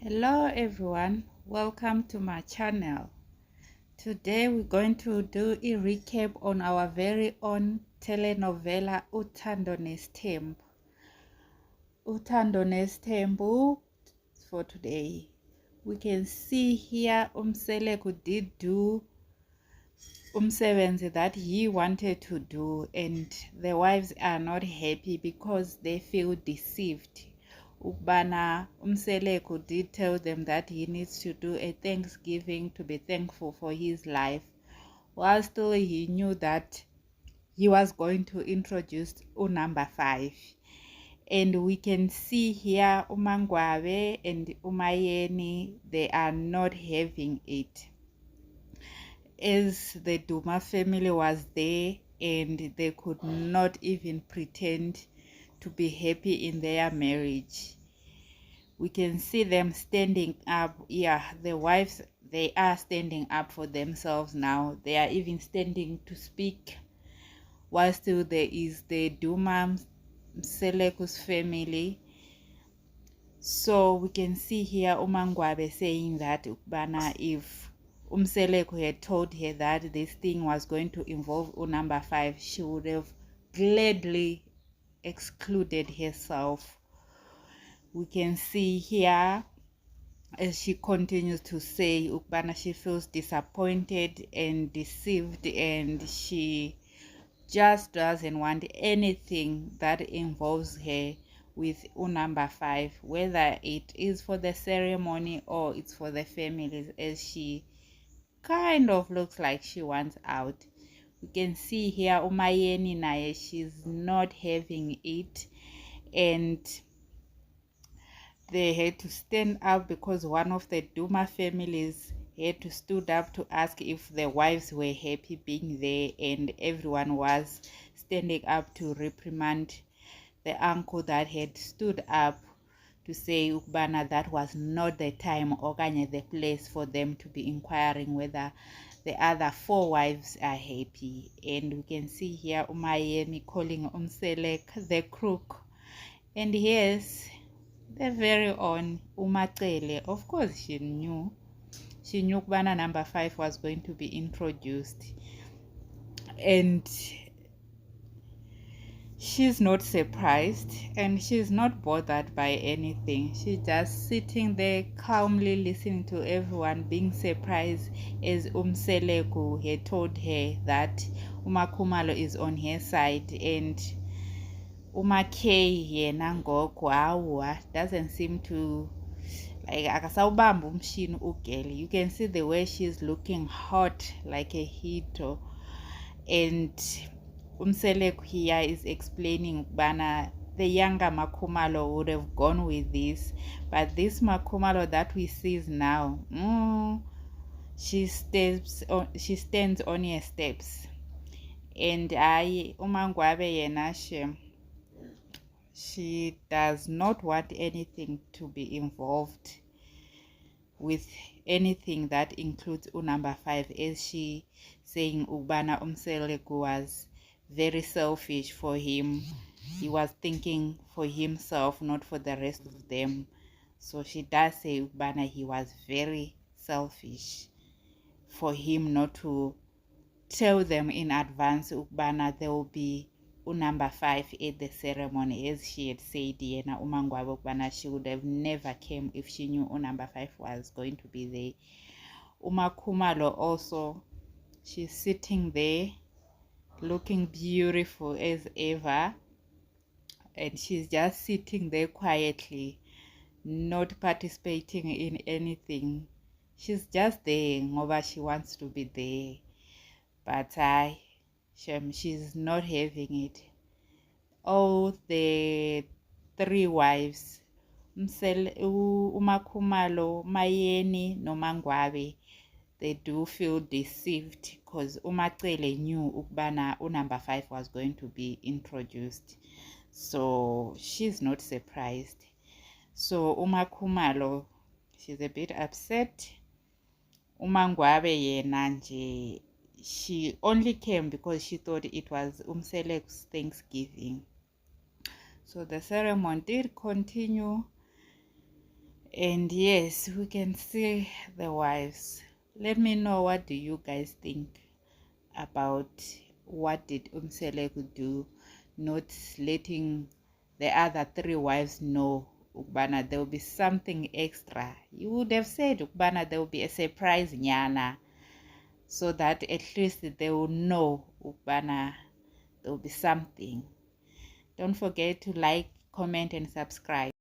Hello everyone, welcome to my channel. Today we're going to do a recap on our very own telenovela Uthando Nesithembu. Uthando Nesithembu for today. We can see here Umseleku did do umsebenzi that he wanted to do, and the wives are not happy because they feel deceived. Ukbana Umseleku did tell them that he needs to do a Thanksgiving to be thankful for his life, while still he knew that he was going to introduce number 5. And we can see here Umangwabe and Umayeni, they are not having it, as the Duma family was there and they could not even pretend to be happy in their marriage. We can see them standing up. Yeah, the wives, they are standing up for themselves now. They are even standing to speak, while still there is the Duma Seleku's family. So we can see here Umangwabe saying that Ukbana, if Umseleku had told her that this thing was going to involve number 5, she would have gladly excluded herself. We can see here as she continues to say Ukbana, she feels disappointed and deceived, and she just doesn't want anything that involves her with number 5, whether it is for the ceremony or it's for the families, as she kind of looks like she wants out. We can see here Umayeni naye, she's not having it, and they had to stand up because one of the Duma families had to stood up to ask if the wives were happy being there, and everyone was standing up to reprimand the uncle that had stood up to say Ukbana that was not the time or the place for them to be inquiring whether the other 4 wives are happy. And we can see here Umayeni calling Umselek the crook, and yes, the very own Umacele. Of course she knew Ukbana number 5 was going to be introduced, and she's not surprised and she's not bothered by anything. She's just sitting there calmly listening to everyone, being surprised as Umseleku had told her that Umakhumalo is on her side, and Umakhe yena ngoku awa doesn't seem to like akasawubamba umshini ugeli. You can see the way she's looking hot like a heater, and Umseleku here is explaining Bana the younger Makhumalo would have gone with this, but this Makhumalo that we see now, she stands on her steps. And Umangwabe yena she does not want anything to be involved with anything that includes number 5, as she saying Ubana Umseleku was very selfish for him. He was thinking for himself, not for the rest of them. So she does say Ubana he was very selfish for him not to tell them in advance Ubana there will be number 5 at the ceremony, as she had said yena Umangwabe Ubana she would have never came if she knew number 5 was going to be there. Umakhumalo also, she's sitting there looking beautiful as ever, and she's just sitting there quietly, not participating in anything. She's just there ngoba she wants to be there, but she's not having it. All the 3 wives, Umakhumalo, Mayeni noMangwabe, they do feel deceived because Umacele knew Ukbana number 5 was going to be introduced, so she's not surprised. So Umakhumalo, she's a bit upset. Umangwabe yena nje, she only came because she thought it was Umselek's Thanksgiving. So the ceremony did continue, And yes, we can see the wives. Let me know, what do you guys think about what did Umseleku do, not letting the other 3 wives know ukubana there will be something extra. You would have said ukubana there will be a surprise nyana, so that at least they will know ukubana there will be something. Don't forget to like, comment and subscribe.